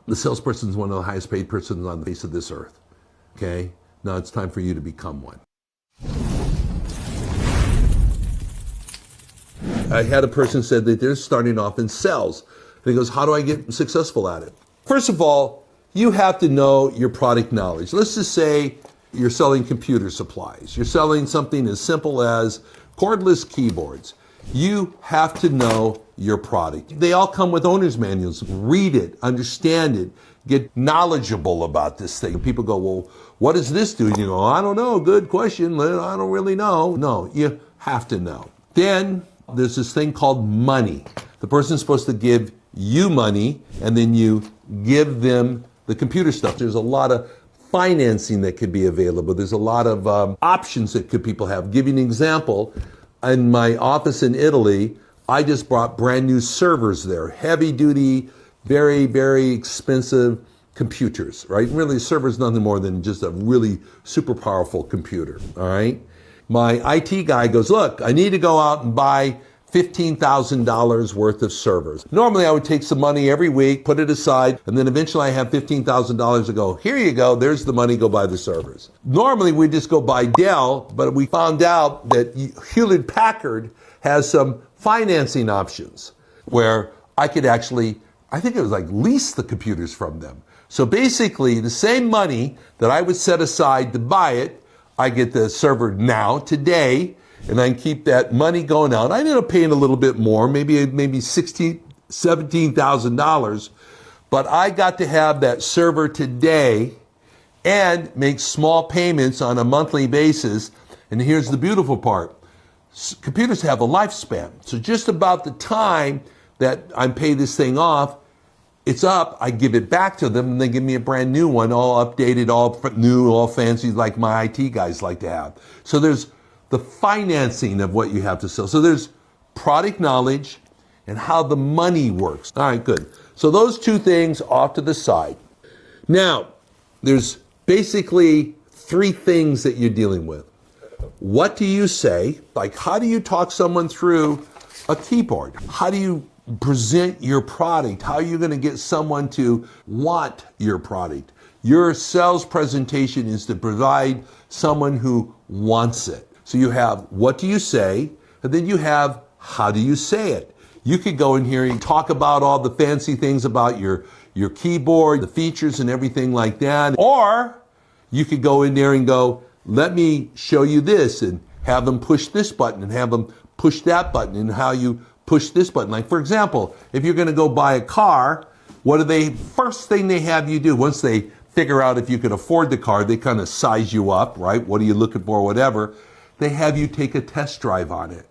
The salesperson is one of the highest paid persons on the face of this earth. Okay? Now it's time for you to become one. I had a person said that they're starting off in sales. And he goes, how do I get successful at it? First of all, you have to know your product knowledge. Let's just say you're selling computer supplies. You're selling something as simple as cordless keyboards. You have to know your product. They all come with owner's manuals. Read it, understand it, get knowledgeable about this thing. People go, well, what does this do? And you go, I don't know, good question, I don't really know. No, you have to know. Then there's this thing called money. The person's supposed to give you money, and then you give them the computer stuff. There's a lot of financing that could be available. There's a lot of options that people have. Give you an example. In my office in Italy, I just brought brand new servers there. Heavy duty, very, very expensive computers, right? Really, a server is nothing more than just a really super powerful computer, all right? My IT guy goes, look, I need to go out and buy $15,000 worth of servers. Normally I would take some money every week, put it aside, and then eventually I have $15,000 to go, here you go, there's the money, go buy the servers. Normally we just go buy Dell, but we found out that Hewlett-Packard has some financing options where I could actually, I think it was like lease the computers from them. So basically the same money that I would set aside to buy it, I get the server now, today, and I can keep that money going out. I ended up paying a little bit more, maybe $16,000, $17,000, but I got to have that server today and make small payments on a monthly basis. And here's the beautiful part. Computers have a lifespan. So just about the time that I pay this thing off, it's up, I give it back to them, and they give me a brand new one, all updated, all new, all fancy, like my IT guys like to have. So there's the financing of what you have to sell. So there's product knowledge and how the money works. All right, good. So those two things off to the side. Now, there's basically three things that you're dealing with. What do you say? Like, how do you talk someone through a keyboard? How do you present your product? How are you going to get someone to want your product? Your sales presentation is to provide someone who wants it. So you have what do you say, and then you have how do you say it. You could go in here and talk about all the fancy things about your keyboard, the features and everything like that. Or you could go in there and go, let me show you this, and have them push this button and have them push that button, and how you push this button. Like, for example, if you're going to go buy a car, what are they, first thing they have you do, once they figure out if you can afford the car, they kind of size you up, right? What are you looking for, whatever. They have you take a test drive on it.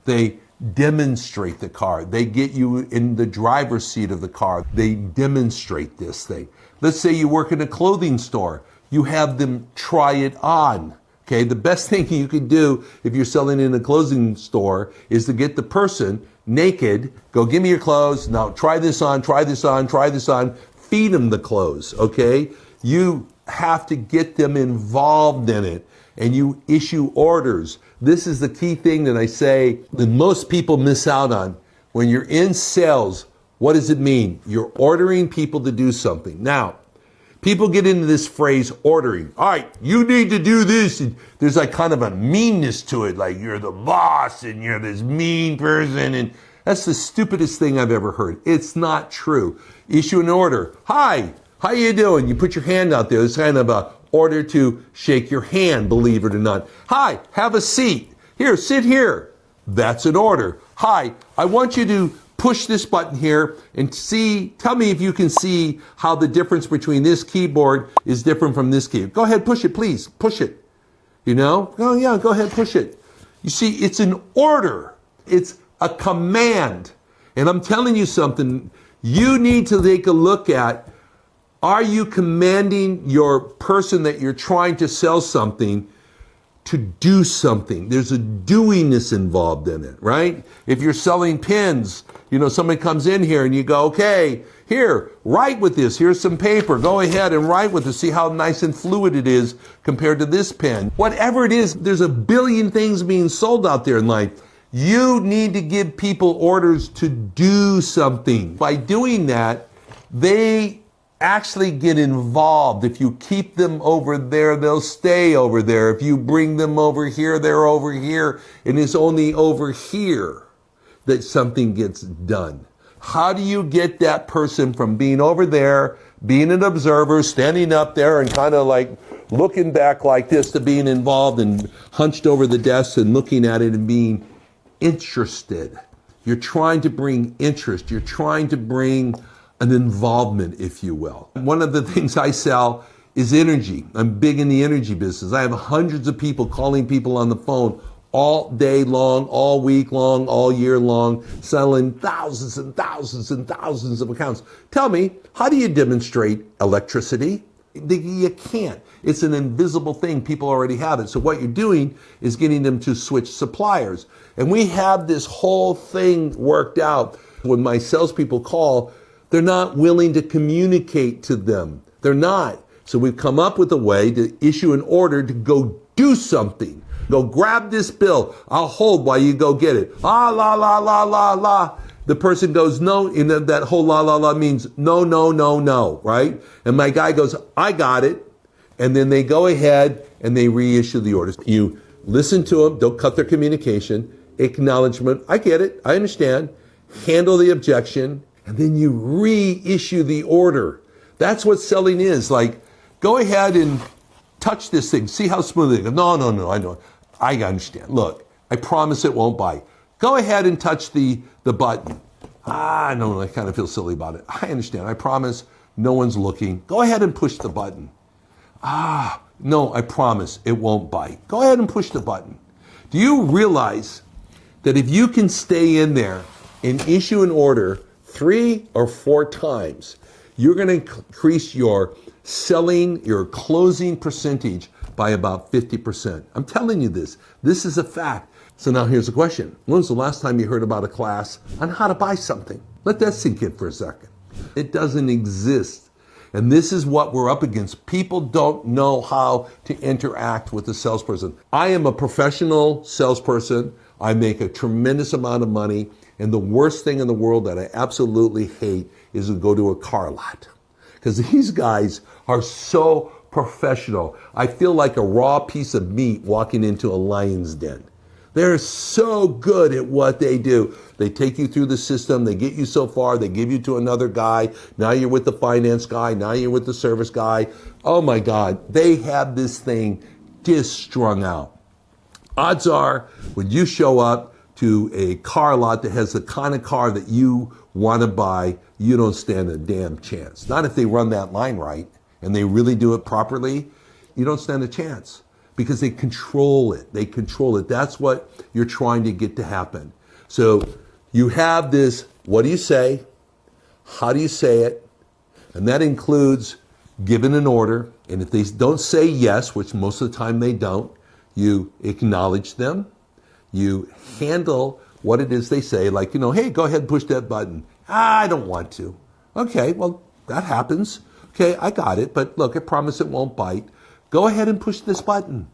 They demonstrate the car. They get you in the driver's seat of the car. They demonstrate this thing. Let's say you work in a clothing store. You have them try it on. Okay, the best thing you can do if you're selling in a clothing store is to get the person naked, go give me your clothes, now try this on, try this on, try this on, feed them the clothes, okay? You have to get them involved in it, and you issue orders. This is the key thing that I say that most people miss out on. When you're in sales, what does it mean? You're ordering people to do something. Now, people get into this phrase, ordering. All right, you need to do this. And there's like kind of a meanness to it, like you're the boss and you're this mean person. And that's the stupidest thing I've ever heard. It's not true. Issue an order. Hi, how you doing? You put your hand out there. It's kind of a order to shake your hand, believe it or not. Hi, have a seat. Here, sit here. That's an order. Hi, I want you to push this button here and tell me if you can see how the difference between this keyboard is different from this keyboard. Go ahead, push it, please. Push it. You know? Oh, yeah, go ahead, push it. You see, it's an order. It's a command. And I'm telling you something, you need to take a look at, are you commanding your person that you're trying to sell something to do something? There's a doingness involved in it, right? If you're selling pens, you know, somebody comes in here and you go, okay, here, write with this. Here's some paper. Go ahead and write with it. See how nice and fluid it is compared to this pen. Whatever it is, there's a billion things being sold out there in life. You need to give people orders to do something. By doing that, they actually get involved. If you keep them over there, they'll stay over there. If you bring them over here, they're over here. And it's only over here that something gets done. How do you get that person from being over there, being an observer, standing up there and kind of like looking back like this, to being involved and hunched over the desk and looking at it and being interested? You're trying to bring interest. You're trying to bring an involvement, if you will. One of the things I sell is energy. I'm big in the energy business. I have hundreds of people calling people on the phone all day long, all week long, all year long, selling thousands and thousands and thousands of accounts. Tell me, how do you demonstrate electricity? You can't. It's an invisible thing. People already have it. So what you're doing is getting them to switch suppliers. And we have this whole thing worked out. When my salespeople call, they're not willing to communicate to them. They're not. So we've come up with a way to issue an order to go do something. Go grab this bill. I'll hold while you go get it. Ah, la, la, la, la, la. The person goes, no, and that whole la, la, la means no, no, no, no, right? And my guy goes, I got it. And then they go ahead and they reissue the orders. You listen to them. Don't cut their communication. Acknowledgement. I get it. I understand. Handle the objection. And then you reissue the order. That's what selling is. Like, go ahead and touch this thing. See how smooth it goes. No, no, no, I know. I understand. Look, I promise it won't bite. Go ahead and touch the button. No, I kind of feel silly about it. I understand. I promise no one's looking. Go ahead and push the button. No, I promise it won't bite. Go ahead and push the button. Do you realize that if you can stay in there and issue an order 3 or 4 times, you're going to increase your selling, your closing percentage by about 50%. I'm telling you this. This is a fact. So now here's the question. When was the last time you heard about a class on how to buy something? Let that sink in for a second. It doesn't exist. And this is what we're up against. People don't know how to interact with a salesperson. I am a professional salesperson. I make a tremendous amount of money. And the worst thing in the world that I absolutely hate is to go to a car lot. Because these guys are so professional. I feel like a raw piece of meat walking into a lion's den. They're so good at what they do. They take you through the system. They get you so far. They give you to another guy. Now you're with the finance guy. Now you're with the service guy. Oh my God. They have this thing just strung out. Odds are when you show up to a car lot that has the kind of car that you want to buy, you don't stand a damn chance. Not if they run that line right and they really do it properly. You don't stand a chance because they control it. They control it. That's what you're trying to get to happen. So you have this, what do you say? How do you say it? And that includes giving an order. And if they don't say yes, which most of the time they don't, you acknowledge them. You handle what it is they say, like, hey, go ahead and push that button. I don't want to. Okay, well, that happens. Okay, I got it, but look, I promise it won't bite. Go ahead and push this button.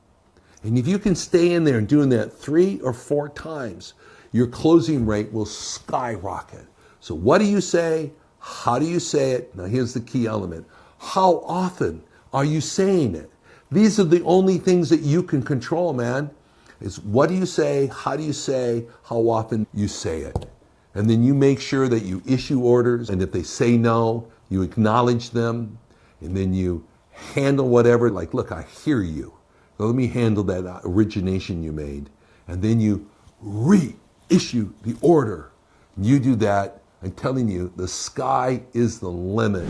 And if you can stay in there and doing that 3 or 4 times, your closing rate will skyrocket. So what do you say? How do you say it? Now here's the key element. How often are you saying it? These are the only things that you can control, man. It's what do you say, how do you say, how often you say it. And then you make sure that you issue orders, and if they say no, you acknowledge them, and then you handle whatever, like, look, I hear you. So let me handle that origination you made. And then you reissue the order. You do that, I'm telling you, the sky is the limit.